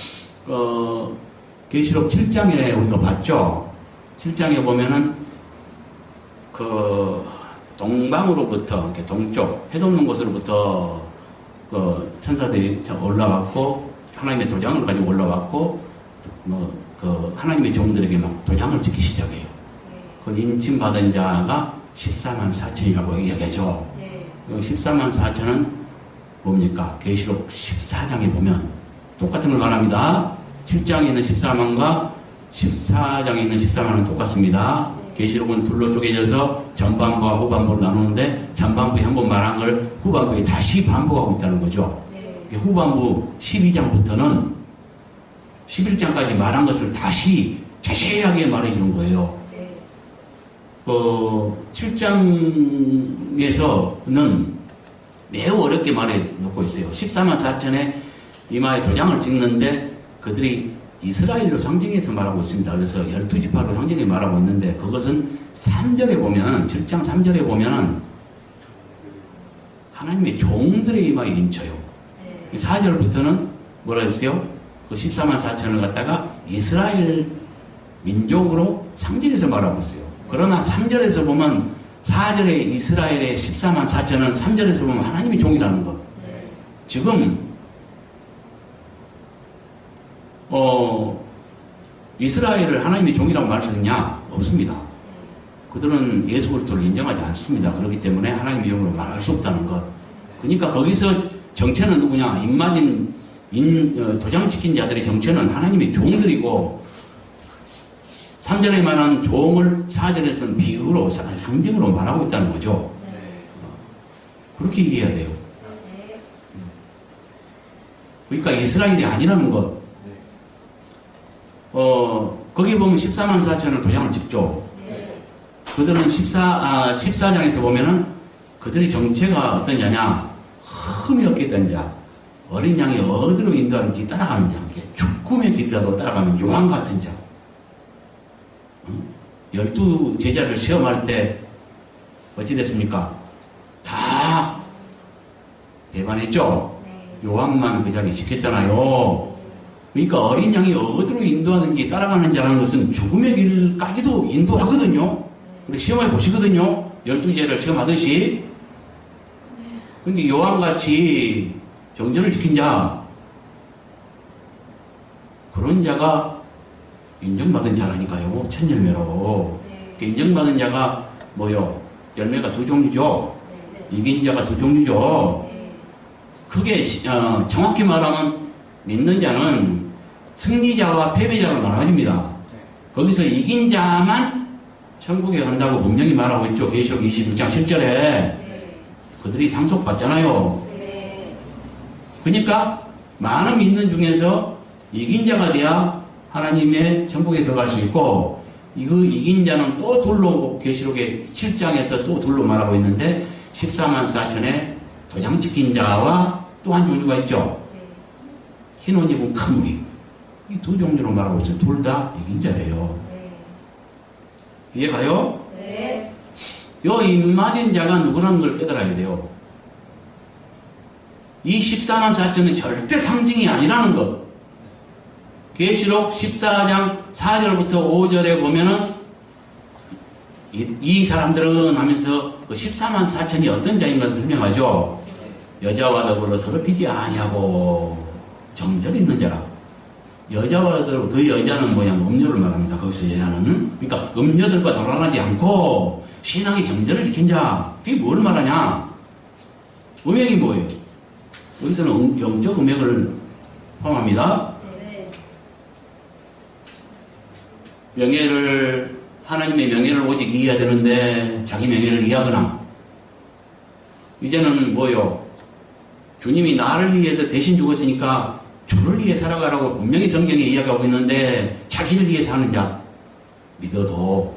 계시록 7장에 우리가 봤죠. 7장에 보면은 그 동방으로부터 이렇게 동쪽 해돋는 곳으로부터 그 천사들이 올라왔고 하나님의 도장을 가지고 올라왔고 그 하나님의 종들에게 막 도장을 찍기 시작해요. 그 인침 받은 자가 14만 4천이라고 이야기하죠. 네. 14만 4천은 뭡니까? 계시록 14장에 보면 똑같은 걸 말합니다. 7장에 있는 14만과 14장에 있는 14만은 똑같습니다. 계시록은 둘로 쪼개져서 전반부와 후반부로 나누는데 전반부에 한번 말한 걸 후반부에 다시 반복하고 있다는 거죠. 네. 후반부 12장부터는 11장까지 말한 것을 다시 자세하게 말해주는 거예요. 네. 7장에서는 매우 어렵게 말해 놓고 있어요. 14만 4천에 이마에 도장을 찍는데 그들이 이스라엘로 상징해서 말하고 있습니다. 그래서 12지파로 상징해 말하고 있는데 그것은 3절에 보면 7장 3절에 보면 하나님의 종들의 이마에 인쳐요. 4절부터는 뭐라 했어요? 그 14만 4천을 갖다가 이스라엘 민족으로 상징해서 말하고 있어요. 그러나 3절에서 보면 4절에 이스라엘의 14만 4천은 3절에서 보면 하나님의 종이라는 것. 지금 이스라엘을 하나님의 종이라고 말했느냐? 없습니다. 그들은 예수 그리스도를 인정하지 않습니다. 그렇기 때문에 하나님의 종으로 말할 수 없다는 것. 그러니까 거기서 정체는 누구냐? 도장 찍힌 자들의 정체는 하나님의 종들이고 3절에 말한 종을 4절에서는 비유로 상징으로 말하고 있다는 거죠. 그렇게 이해해야 돼요. 그러니까 이스라엘이 아니라는 것. 거기 보면 14만 4천을 도장을 찍죠. 그들은 14장에서 보면은 그들의 정체가 어떤 자냐? 흠이 없게 된 자. 어린 양이 어디로 인도하는지 따라가는 자. 죽음의 길이라도 따라가는 요한 같은 자. 12 제자를 시험할 때 어찌 됐습니까? 다 배반했죠? 요한만 그 자리에 지켰잖아요. 그러니까 어린 양이 어디로 인도하는지 따라가는 자라는 것은 죽음의 길까지도 인도하거든요. 그리고 시험해 보시거든요. 12제를 시험하듯이. 근데 요한같이 정절을 지킨 자, 그런 자가 인정받은 자라니까요. 첫 열매로. 인정받은 자가 뭐요? 열매가 두 종류죠. 이긴 자가 두 종류죠. 크게 정확히 말하면 믿는 자는 승리자와 패배자로 나눠집니다. 거기서 이긴 자만 천국에 간다고 분명히 말하고 있죠. 계시록 26장 7절에 그들이 상속받잖아요. 그러니까 많은 믿는 중에서 이긴 자가 돼야 하나님의 천국에 들어갈 수 있고, 그 이긴 자는 또 둘로 계시록의 7장에서 또 둘로 말하고 있는데 14만 4천에 도장 찍힌 자와 또 한 종류가 있죠. 흰 옷 입은 큰 무리. 이 두 종류로 말하고 있어요. 둘 다 이긴 자예요. 이해가요? 네. 요 입맞은 자가 누구라는 걸 깨달아야 돼요. 이 14만 4천은 절대 상징이 아니라는 것. 계시록 14장 4절부터 5절에 보면은 이 사람들은 하면서 그 14만 4천이 어떤 자인 것을 설명하죠. 여자와 더불어 더럽히지 아니하고 정절이 있는 자라. 여자와 더불어, 그 여자는 뭐냐, 음료를 말합니다. 거기서 여자는. 그러니까 음료들과 놀아나지 않고 신앙의 정절을 지킨 자. 그게 뭘 말하냐? 음행이 뭐예요? 여기서는 영적 음행을 포함합니다. 명예를, 하나님의 명예를 오직 이해해야 되는데 자기 명예를 이해하거나, 이제는 뭐요? 주님이 나를 위해서 대신 죽었으니까 주를 위해 살아가라고 분명히 성경에 이야기하고 있는데 자기를 위해 사는 자 믿어도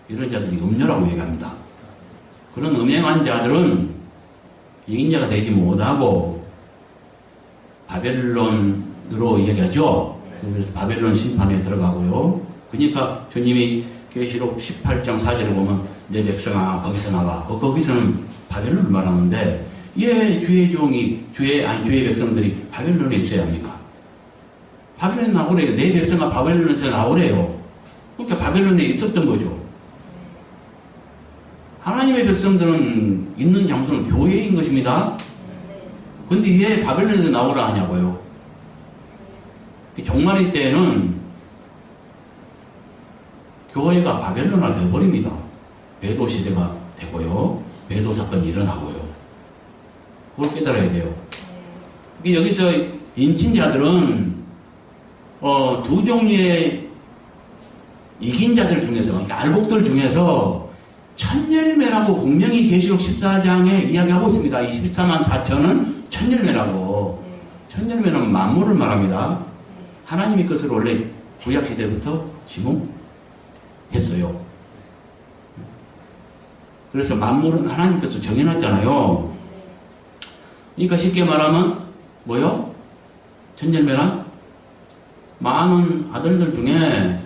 이런 자들이 음료라고 얘기합니다. 그런 음행한 자들은 이긴 자가 되지 못하고 바벨론으로 얘기하죠. 그래서 바벨론 심판에 들어가고요. 그러니까 주님이 계시록 18장 4절에 보면 내 백성아 거기서 나와. 거기서는 바벨론을 말하는데, 예, 주의 종이 주의 백성들이 바벨론에 있어야 합니까? 바벨론에 나오래요. 내 백성아 바벨론에서 나오래요. 그러니까 바벨론에 있었던 거죠. 하나님의 백성들은 있는 장소는 교회인 것입니다. 근데 왜 바벨론에서 나오라 하냐고요. 종말의 때에는 교회가 바벨론화 되어버립니다. 배도 시대가 되고요. 배도 사건이 일어나고요. 그걸 깨달아야 돼요. 여기서 인친자들은 두 종류의 이긴 자들 중에서, 알복들 중에서 천열매라고 분명히 계시록 14장에 이야기하고 있습니다. 이 14만 4천은 천열매라고. 천열매는 만물을 말합니다. 하나님의 것을 원래 구약시대부터 지목했어요. 그래서 만물은 하나님 것을 정해놨잖아요. 그러니까 쉽게 말하면 뭐요? 천열매란 많은 아들들 중에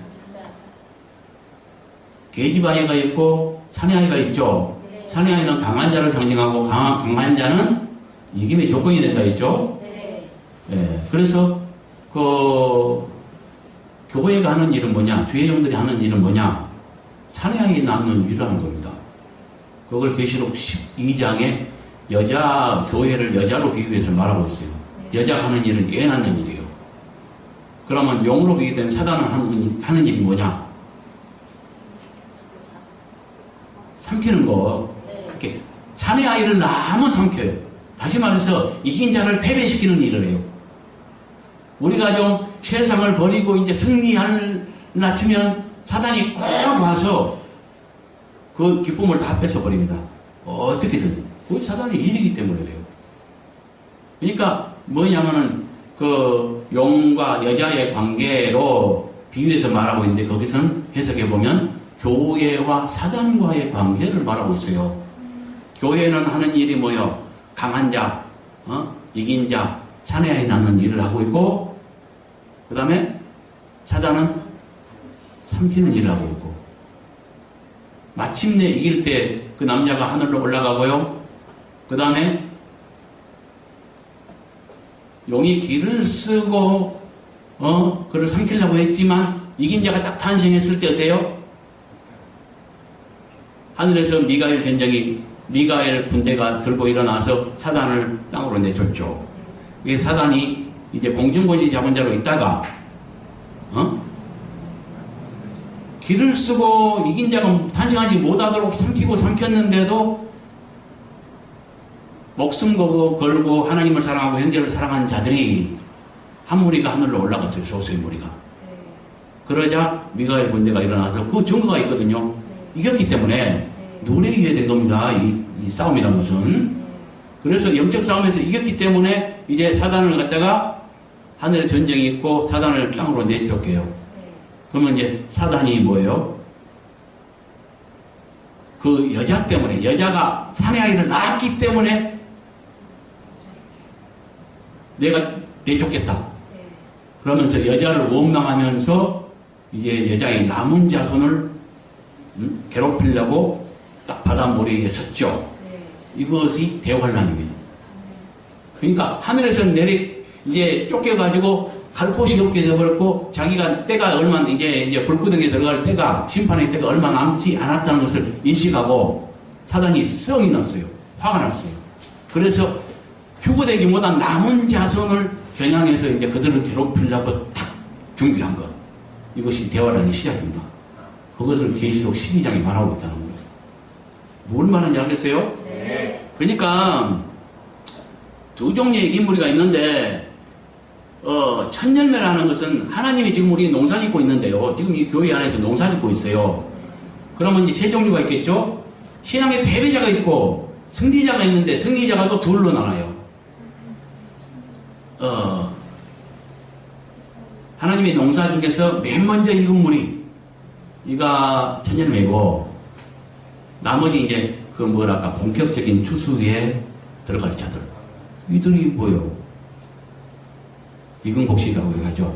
계집아이가 있고 사내아이가 있죠. 네. 사내아이는 강한 자를 상징하고 강한 자는 이김의 조건이 된다 했죠. 네. 예, 그래서 그 교회가 하는 일은 뭐냐? 주의종들이 하는 일은 뭐냐? 사내아이 낳는 일을 하는 겁니다. 그걸 계시록 12장에 교회를 여자로 비유해서 말하고 있어요. 여자가 하는 일은 애 낳는 일이에요. 그러면 용으로 비유된 사단은 하는 일이 뭐냐? 삼키는 거. 네. 이렇게 사내 아이를 너무 삼켜요. 다시 말해서 이긴 자를 패배시키는 일을 해요. 우리가 좀 세상을 버리고 이제 승리할 낮추면 사단이 꼭 와서 그 기쁨을 다 뺏어버립니다. 어떻게든. 그게 사단의 일이기 때문에 그래요. 그러니까 뭐냐면은 그 용과 여자의 관계로 비유해서 말하고 있는데 거기서는 해석해보면 교회와 사단과의 관계를 말하고 있어요. 교회는 하는 일이 뭐요? 강한 자, 이긴 자, 사내아이 낳는 일을 하고 있고, 그 다음에 사단은 삼키는 일을 하고 있고, 마침내 이길 때 그 남자가 하늘로 올라가고요. 그 다음에 용이 길을 쓰고, 그를 삼키려고 했지만, 이긴 자가 딱 탄생했을 때 어때요? 하늘에서 미가엘 군대가 들고 일어나서 사단을 땅으로 내줬죠. 이 사단이 이제 공중고지 잡은 자로 있다가, 길을 쓰고 이긴 자가 탄생하지 못하도록 삼켰는데도 목숨 걸고 하나님을 사랑하고 형제를 사랑하는 자들이 한 무리가 하늘로 올라갔어요. 소수의 무리가. 그러자 미가엘 군대가 일어나서 그 증거가 있거든요. 이겼기 때문에 눈에 의해 된 겁니다. 이 싸움이란 것은. 그래서 영적 싸움에서 이겼기 때문에 이제 사단을 갖다가 하늘에 전쟁이 있고 사단을 땅으로 내쫓게요. 그러면 이제 사단이 뭐예요? 그 여자 때문에, 여자가 사내아이를 낳았기 때문에 내가 내쫓겠다. 그러면서 여자를 원망하면서 이제 여자의 남은 자손을 괴롭히려고 딱 바닷모래에 섰죠. 이것이 대환란입니다. 그러니까 하늘에서 이제 쫓겨가지고 갈 곳이 없게 되어버렸고 자기가 때가 얼마 이제 불구덩이에 들어갈 때가 심판의 때가 얼마 남지 않았다는 것을 인식하고 사단이 성이 났어요. 화가 났어요. 그래서 휴거되지 못한 남은 자손을 겨냥해서 이제 그들을 괴롭히려고 탁 준비한 것. 이것이 대환란의 시작입니다. 그것을 계시록 12장에 말하고 있다는 거예요. 뭘 말하는지 알겠어요? 네. 그러니까 두 종류의 인물이 있는데 천열매라는 것은 하나님이 지금 우리 농사 짓고 있는데요. 지금 이 교회 안에서 농사 짓고 있어요. 그러면 이제 세 종류가 있겠죠? 신앙의 패배자가 있고 승리자가 있는데 승리자가 또 둘로 나눠요. 하나님의 농사 중에서 맨 먼저 익은 물이 이가 천열매고 나머지 이제 본격적인 추수에 들어갈 자들 이들이 뭐요? 익은 곡식이라고 하죠.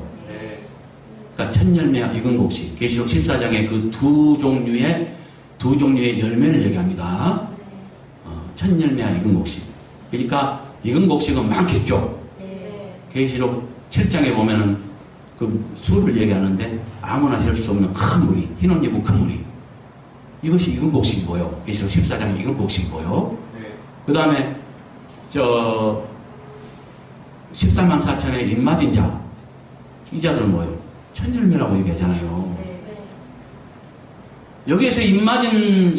그러니까 천열매와 익은 곡식. 계시록 14장에 그 두 종류의 열매를 얘기합니다. 천열매와 익은 곡식. 그러니까 익은 곡식은 많겠죠. 계시록 7장에 보면은 그 수를 얘기하는데 아무나 셀 수 없는 큰 무리, 흰옷 입은 큰 무리. 이것이 익은 곡식이고요. 계시록 14장에 익은 곡식이고요. 그 다음에 14만 4천의 입맞은 자, 이 자들은 뭐예요? 천열매라고 얘기하잖아요. 여기에서 입맞은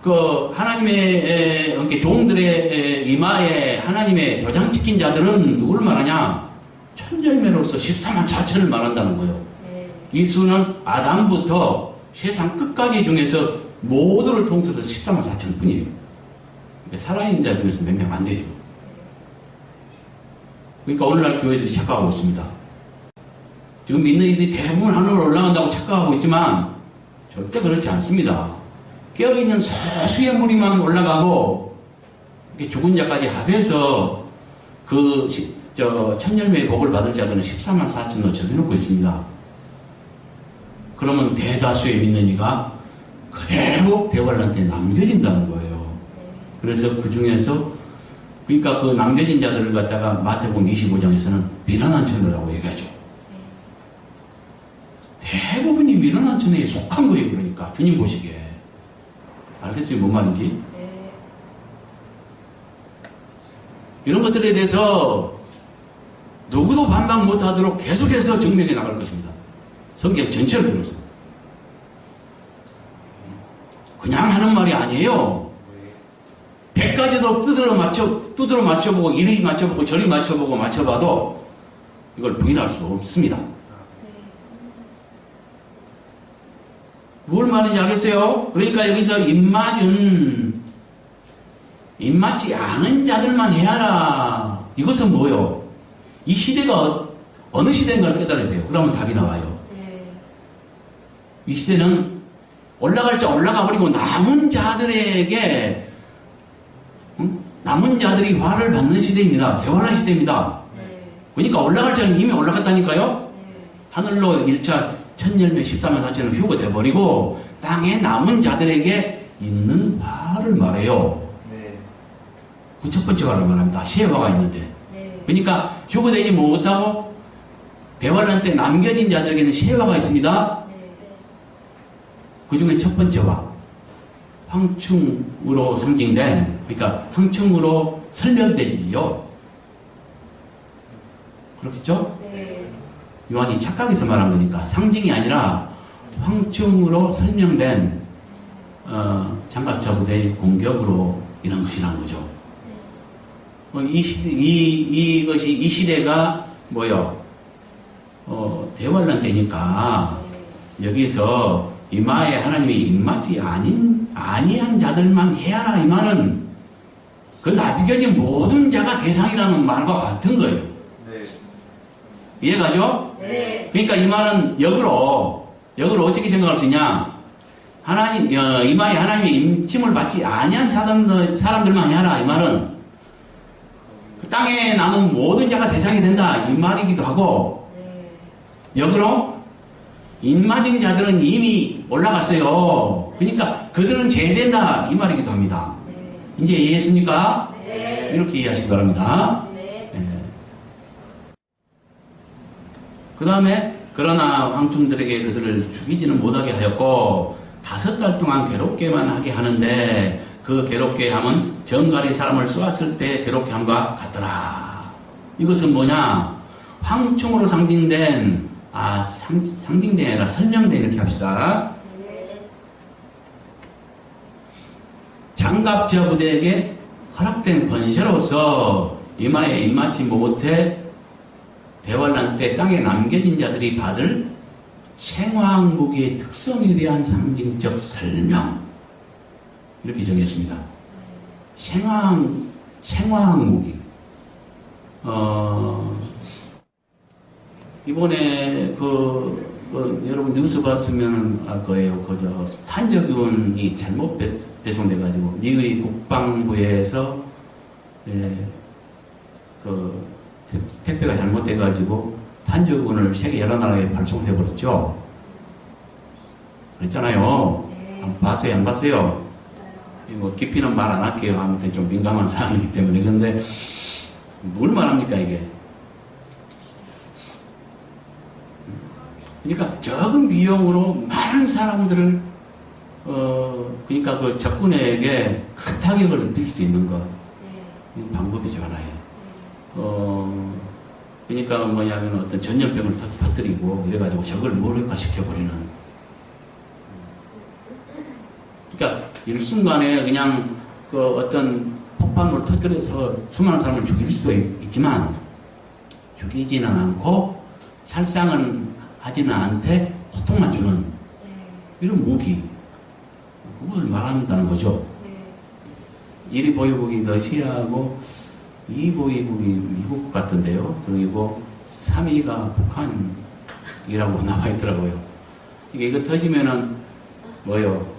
그 하나님의 이렇게 종들의 이마에 하나님의 도장 찍힌 자들은 누구를 말하냐? 천열매로서 14만 4천을 말한다는 거예요. 이 수는 아담부터 세상 끝까지 중에서 모두를 통틀어서 14만 4천 뿐이에요. 그러니까 살아있는 자 중에서 몇 명 안 되죠. 그러니까 오늘날 교회들이 착각하고 있습니다. 지금 믿는 이들이 대부분 하늘로 올라간다고 착각하고 있지만 절대 그렇지 않습니다. 깨어있는 소수의 무리만 올라가고 죽은 자까지 합해서 천열매의 복을 받을 자들은 14만 4천으로 정해놓고 있습니다. 그러면 대다수의 믿는 이가 그대로 대환란 때 남겨진다는 거예요. 그래서 그 중에서 그러니까 그 남겨진 자들을 갖다가 마태복음 25장에서는 미련한 천이라고 얘기하죠. 대부분이 미련한 천에 속한 거예요. 그러니까 주님 보시기에. 알겠어요? 뭔 말인지? 이런 것들에 대해서 누구도 반박 못하도록 계속해서 증명해 나갈 것입니다. 성경 전체를 들어서. 그냥 하는 말이 아니에요. 100가지도 두드러 맞춰보고 이리 맞춰보고 저리 맞춰보고 맞춰봐도 이걸 부인할 수 없습니다. 뭘 말인지 알겠어요? 그러니까 여기서 입맞지 않은 자들만 해야라. 이것은 뭐요? 이 시대가 어느 시대인가를 깨달으세요. 그러면 답이 나와요. 이 시대는 올라갈 자 올라가 버리고 남은 자들에게 남은 자들이 화를 받는 시대입니다. 대환란 시대입니다. 그러니까 올라갈 자는 이미 올라갔다니까요. 하늘로 1차 천열매 14만 4천은 휴거돼 버리고 땅에 남은 자들에게 있는 화를 말해요. 그 첫 번째 화를 말합니다. 시해화가 있는데. 그러니까 휴거되지 못하고 대환란 때 남겨진 자들에게는 시해화가 있습니다. 그 중에 첫 번째 화. 황충으로 상징된, 그러니까 황충으로 설명되지요. 그렇겠죠? 요한이 착각해서 말한 거니까 상징이 아니라 황충으로 설명된 장갑차 부대의 공격으로 이런 것이라는 거죠. 이 시대가 뭐요? 대환란 때니까 여기서 이마에 하나님이 입맞지 아니한 자들만 해야라. 이 말은 그 남겨진 모든 자가 대상이라는 말과 같은 거예요. 이해가죠? 그러니까 이 말은 역으로 어떻게 생각할 수 있냐? 이마에 하나님의 임침을 받지 아니한 사람들만 해야라. 이 말은 그 땅에 남은 모든 자가 대상이 된다. 이 말이기도 하고, 역으로 입맞은 자들은 이미 올라갔어요. 그러니까 그들은 제외된다. 이 말이기도 합니다. 이제 이해했습니까? 이렇게 이해하시기 바랍니다. 그 다음에 그러나 황충들에게 그들을 죽이지는 못하게 하였고 5달 동안 괴롭게만 하게 하는데 그 괴롭게 함은 정갈이 사람을 쏘았을 때 괴롭게 함과 같더라. 이것은 뭐냐? 황충으로 상징된 상징된 아니라 설명된 이렇게 합시다. 장갑차 부대에게 허락된 권세로서 이마에 입맞지 못해 대환란 때 땅에 남겨진 자들이 받을 생화무기의 특성에 대한 상징적 설명. 이렇게 정했습니다. 생화무기. 이번에 여러분 뉴스 봤으면 알 거예요. 탄저균이 잘못 배송돼가지고 미국의 국방부에서 택배가 잘못돼가지고 탄저균을 세계 여러 나라에 발송돼버렸죠. 그랬잖아요. 봤어요? 안 봤어요? 깊이는 말 안 할게요. 아무튼 좀 민감한 사항이기 때문에. 근데 뭘 말합니까 이게? 그러니까 적은 비용으로 많은 사람들을 그러니까 그 적군에게 큰 타격을 입힐 수 있는 것. 이건 방법이죠, 하나에. 그러니까 뭐냐면 어떤 전염병을 터뜨리고 이래가지고 적을 무력화시켜버리는. 그러니까 일순간에 그냥 어떤 폭발물을 터뜨려서 수많은 사람을 죽일 수도 있지만 죽이지는 않고 살상은 하지는 않되 고통만 주는 이런 무기. 그걸 말한다는 거죠. 1위 보유국이 러시아하고 2위 보유국이 미국 같은데요. 그리고 3위가 북한이라고 나와 있더라고요. 이거 터지면은 뭐요?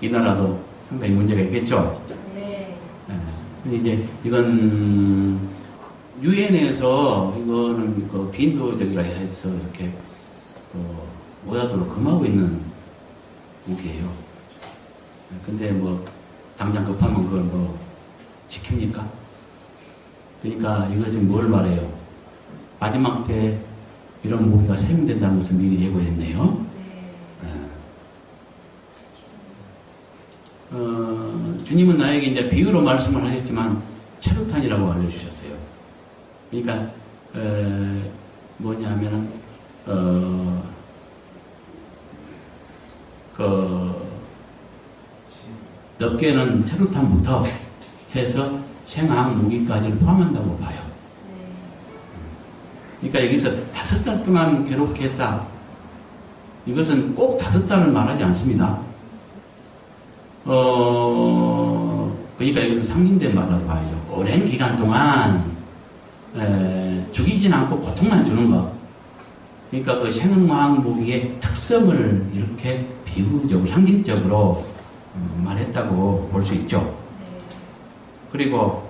이 나라도 상당히 문제가 있겠죠. 근데 이제 이건 유엔에서 이거는 그 비인도적이라 해서 이렇게 오다도로 금하고 있는 무기예요. 근데 뭐 당장 급하면 그걸 뭐 지킵니까? 그러니까 이것은 뭘 말해요? 마지막 때 이런 무기가 사용된다는 것을 미리 예고했네요. 주님은 나에게 이제 비유로 말씀을 하셨지만 차루탄이라고 알려주셨어요. 그러니까 뭐냐면은 넓게는 차루탄부터 해서 생화학 무기까지를 포함한다고 봐요. 그러니까 여기서 5살 동안 괴롭게 했다. 이것은 꼭 5달을 말하지 않습니다. 그러니까 여기서 상징된 말이라고 봐야죠. 오랜 기간 동안 죽이진 않고 고통만 주는 것. 그러니까 그 생화학 무기의 특성을 이렇게 비유적으로, 상징적으로 말했다고 볼 수 있죠. 그리고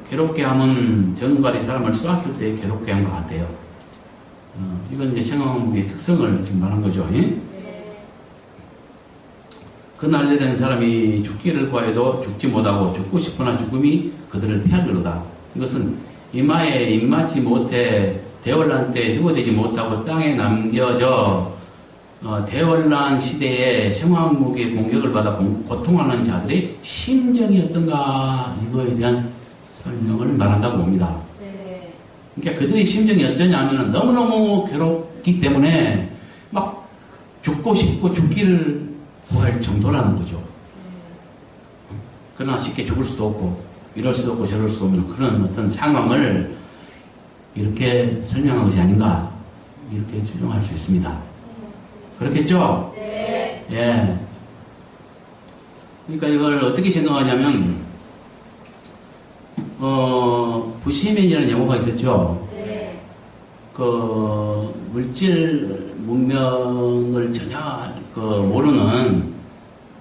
괴롭게 하면 정갈이 사람을 쏘았을 때 괴롭게 한 것 같아요. 이건 이제 생화학 무기의 특성을 지금 말한 거죠. 그 날려낸 사람이 죽기를 구하여도 죽지 못하고 죽고 싶으나 죽음이 그들을 피하려다. 이것은 이마에 입맞지 못해 대환란 때 휴거되지 못하고 땅에 남겨져 대환란 시대에 생화학 무기의 공격을 받아 고통하는 자들의 심정이 어떤가 이거에 대한 설명을 말한다고 봅니다. 그러니까 그들의 심정이 어쩌냐면 너무너무 괴롭기 때문에 막 죽고 싶고 죽기를 구할 정도라는 거죠. 그러나 쉽게 죽을 수도 없고 이럴 수도 없고 저럴 수도 없는 그런 어떤 상황을 이렇게 설명한 것이 아닌가 이렇게 추정할 수 있습니다. 그렇겠죠? 네. 예. 그러니까 이걸 어떻게 생각하냐면 부시맨이라는 영화가 있었죠. 네. 그 물질 문명을 전혀 모르는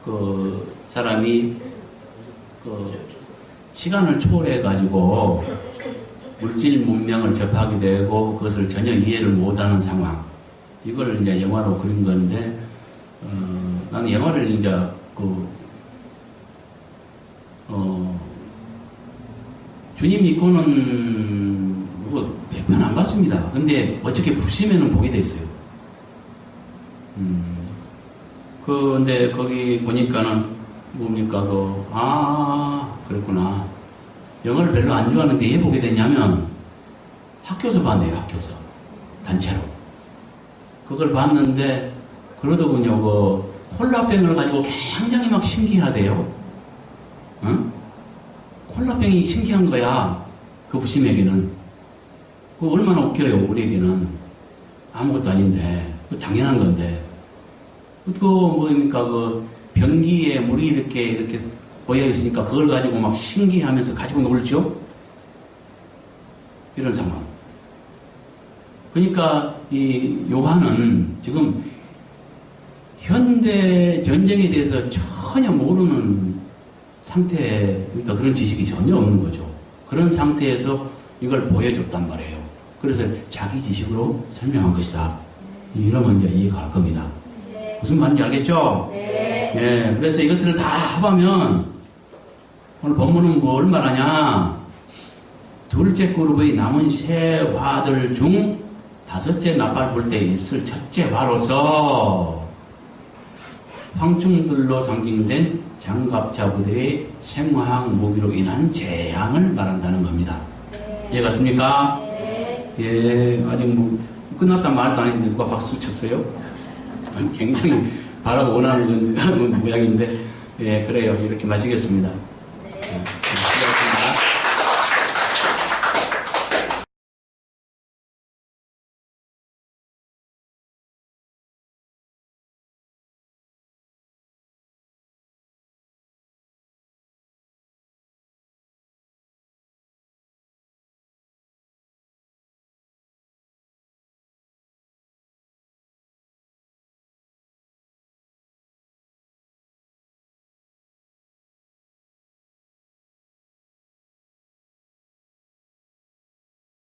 그 사람이 그 시간을 초월해 가지고 물질 문명을 접하게 되고 그것을 전혀 이해를 못하는 상황. 이걸 이제 영화로 그린 건데 나는 영화를 이제 주님 믿고는 몇 편 안 봤습니다. 근데 어떻게 부시면은 보게 됐어요. 근데 거기 보니까는 뭡니까 그랬구나. 영어를 별로 안 좋아하는데 왜 보게 됐냐면 학교에서 봤네요. 학교에서 단체로 그걸 봤는데 그러더군요. 콜라병을 가지고 굉장히 막 신기하대요. 응? 콜라병이 신기한 거야. 그 부심에게는. 그거 얼마나 웃겨요. 우리에게는 아무것도 아닌데 당연한 건데. 그 뭡니까 변기에 물이 이렇게 고여 있으니까 그걸 가지고 막 신기하면서 가지고 놀죠. 이런 상황. 그러니까 이 요한은 지금 현대 전쟁에 대해서 전혀 모르는 상태, 그러니까 그런 지식이 전혀 없는 거죠. 그런 상태에서 이걸 보여줬단 말이에요. 그래서 자기 지식으로 설명한 것이다. 이러면 이제 이해가 갈 겁니다. 무슨 말인지 알겠죠? 네. 네. 그래서 이것들을 다 합하면 오늘 본문은 뭘 말하냐? 둘째 그룹의 남은 세 화들 중 5째 나팔 불 때 있을 첫째 화로서 황충들로 상징된 장갑차 부대의 생화학 무기로 인한 재앙을 말한다는 겁니다. 네. 이해갔습니까? 네. 예, 아직 끝났단 말도 안 했는데 누가 박수 쳤어요? 굉장히 바라고 원하는 모양인데, 예, 그래요. 이렇게 마치겠습니다. 네.